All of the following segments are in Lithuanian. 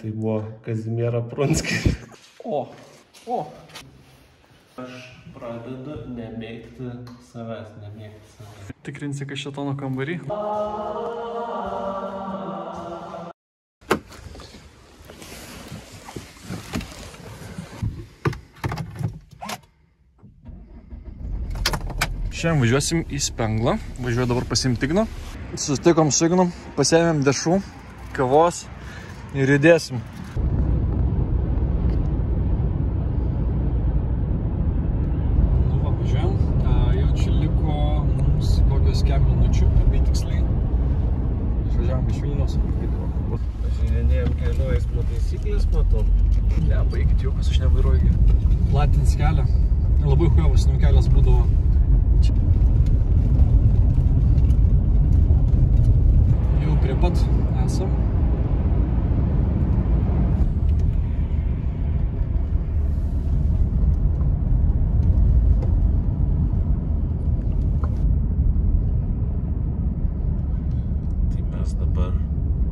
Tai buvo Kazimiera Prunskis. O. Aš pradedu nemėgti savęs. Tikrinsi, kad šetono kambarį. Šiandien važiuosim į Spenglą. Važiuoju dabar pasiimti Igno. Susitikom su Ignu, pasiėmėm dešrų, kavos ir judėsim. Nu va, važiuojam. Jau čia liko mums kokios 4 minučių, apytiksliai. Išvažiavom iš Vilniaus. Pažiūrėjom kelių eismo taisyklės, matau. Ne, baigit juokas, aš nevairuoju. Platins kelią. Labai huevas, kelias būdavo. Jau prie pat esam. Tai mes dabar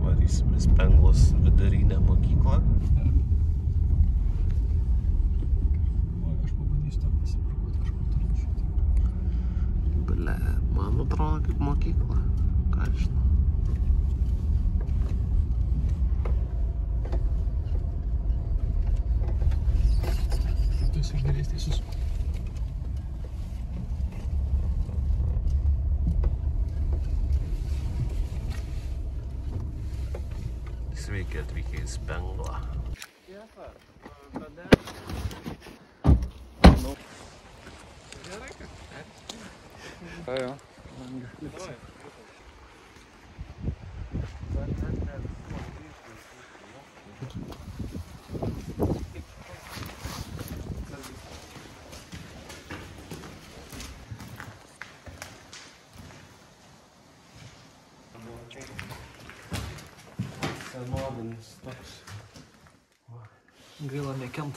varysim į Spenglos vidurinę mokyklą. Aš pabandysiu tam pasiparkuoti kažkur turinčių. Ble, man atrodo kaip mokykla. Ką žinau. Tu esi iš dalies teisus. Sveiki atvykę į Spenglą. Jo. Senovinis toks. Gaila nekent.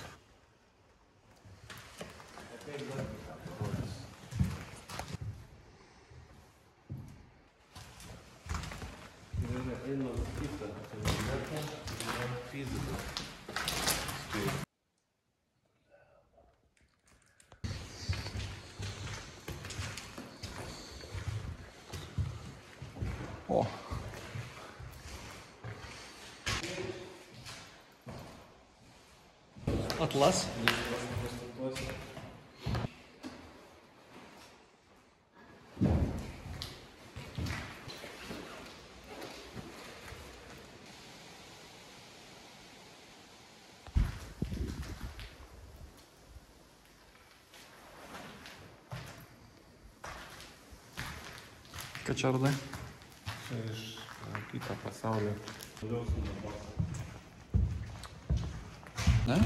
Einam kitą. Fizika. O. Atlas. Ką čia radai? Čia iš kito pasaulio. Ne?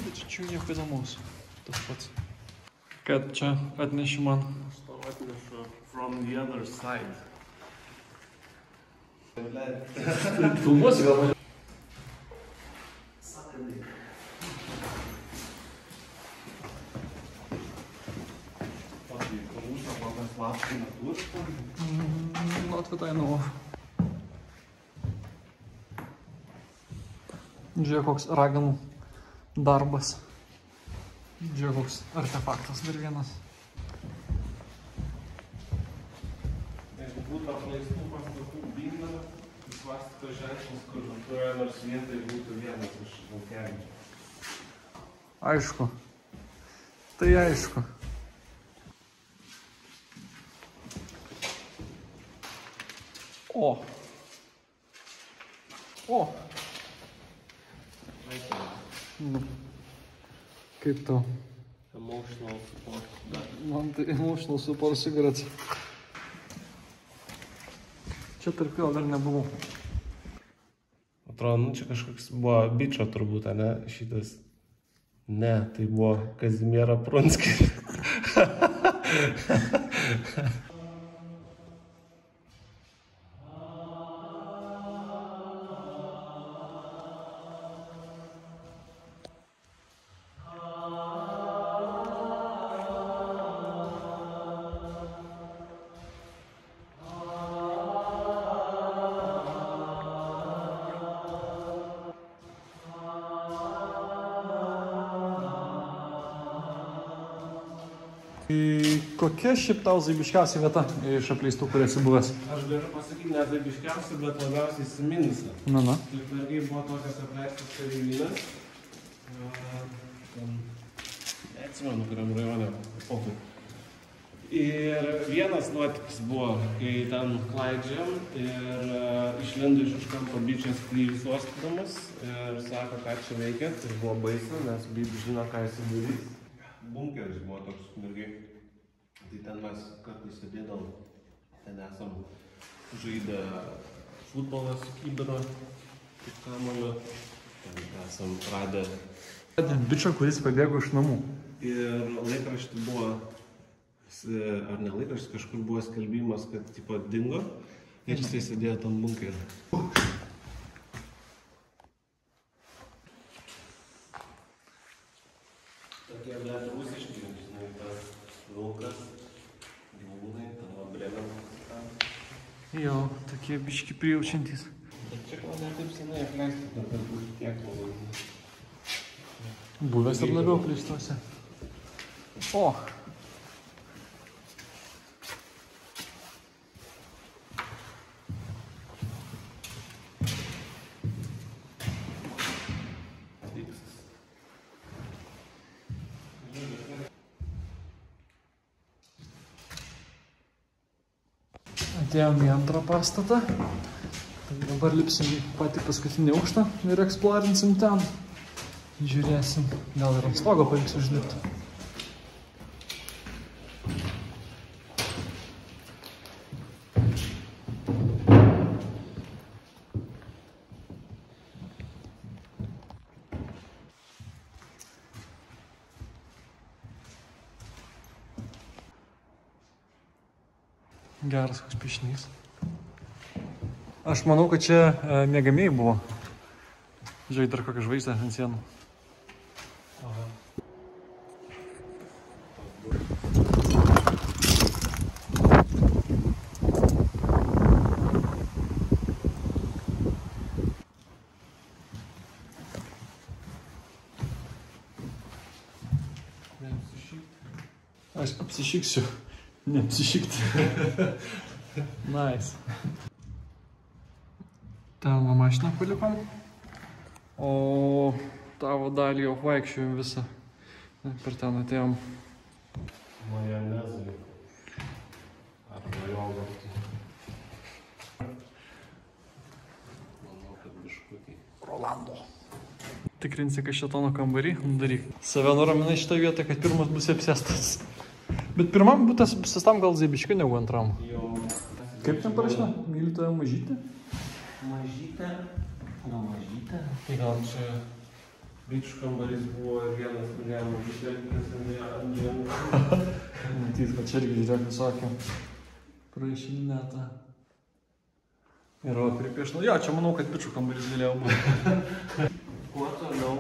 Bet čia nieko įdomaus. Tas pats. Kad čia atneši man? Aš tau atnešu from the other side. Filmuosi gal mane? Ну, отвітай нового. Žiūrėk, koks raganų darbas. Žiūrėk, koks artefaktas dar vienas. Jeigu būtų apleistų pastatų bygna, svastikos ženklas, kur kurioje nors vietoje būtų vienas iš Vulkelių. Aišku. Tai aišku. O. Nu. Kaip tau? Emotional support. Man tai emotional support cigarettes. Čia tarp jo dar nebuvau. Atrodo, čia kažkoks buvo bičo turbūt, ne? Šitas. Ne, tai buvo Kazimiera Prunskis. Kokia šiaip tau zaibiškiausia vieta iš apleistų, kur esi buvęs? Aš galiu pasakyti, ne zaibiškiausia, bet labiausiai įsiminusi. Na. Likvargiai buvo tokias apleistas kareivynas. Neatsimenu, kuriam rajone. Ir vienas nuotykis buvo, kai ten klaidžiam ir išlindo iš užkampo bičias kryžius uostydamas ir sako, ką čia veikia. Tai buvo baisu, nes bičias žino, ką jis darys. Bunkeris buvo toks mergiai. Tai ten mes kartais sėdėdam, ten esam žaidę futbolą su kibinu, kaip kamuoliu. Ten esam radę. Bičio, kuris pabėgo iš namų. Ir laikraštį buvo, ar ne laikraštį, kažkur buvo skelbimas, kad tipo dingo. Ir jisai sėdėjo tam bunkerį. Tokie net rusiški, žinai, tas vilkas, gyvūnai, tavo bremenas. Jo, tokie biški prijaučiantys. Bet čia gal ne taip senai apleisti, bet bus tiek valandų. Buvęs ir labiau apleistuose. O! Atėjom į antrą pastatą. Tai dabar lipsim į patį paskutinį aukštą ir eksplorinsim ten. Žiūrėsim, gal ir ant stogo pavyks užlipti. Geras koks piešinys. Aš manau, kad čia miegamieji buvo. Žiūrėk, dar kokią žvaigždę ant sienų. Aha. Aš apsišiksiu. Neapsišikti. Nice. Ten mašiną palikom. O tavo dalį jau vaikščiojom visą. Per ten atėjom. Majonezai. Arba jogurtai. Manau, kad biškutį. Rolando. Tikrinsi, kad šetono kambarį. Daryk. Save nuraminai šitą vietą, kad pirmas bus apsėstas. Bet pirmam būtas apsėstam gal zaibiškiau negu antram. Jau. Kaip ten parašyta? Myli tave mažytė? Mažytė. Gal mažytė? Tai gal čia bičių kambarys buvo ir vienas turėjo mažytė, kas ant dienų. Matyt, kad čia irgi žiūrėk visokią prašinėtą. Ir va, pripiešnu. Jo, čia manau, kad bičių kambarys galėjo būti. Kuo toliau,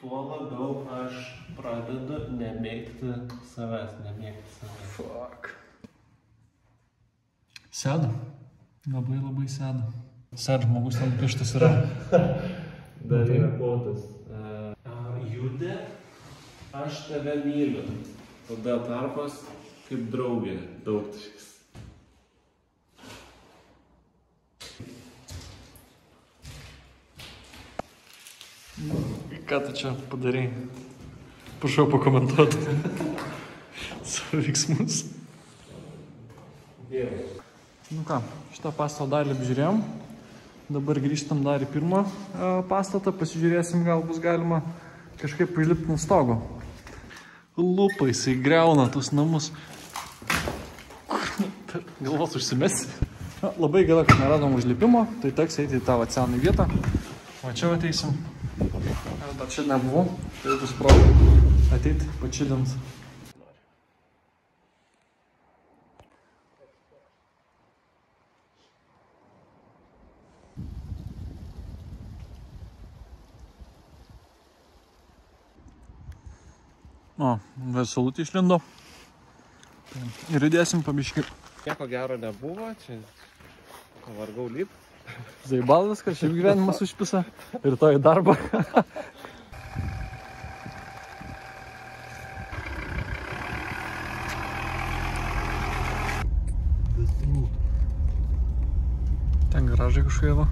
tuo labiau aš pradedu nemėgti savęs, nemėgti savęs. Fuck. Sėdu. Labai labai sėdu. Sėd žmogus ten pištas yra. Dar yra plotas. Judė, aš tave myliu. Tada tarpas kaip draugė, daugtaškis. Ką tu čia padarai? Prašau pakomentuoti savo veiksmus. Dievai. Nu ką, šitą pastato dalį apžiūrėjom. Dabar grįžtam dar į pirmą pastatą, pasižiūrėsim, gal bus galima kažkaip užlipti nuo stogo. Lupa, jisai griauna tus namus. Galvos užsimesi. Labai gaila, kad neradom užlipimo, tai teks eiti į tavo seną vietą. O čia ateisim. Dar čia nebuvau, tai bus proga ateiti, pačilint. O, vesalutį išlindo. Ir judėsim pabiškį. Nieko gero nebuvo, čia vargau lipt. Zaibal viskas, šiaip gyvenimas užpisa. Ir to į darbą. Ten garažai kažkokie va.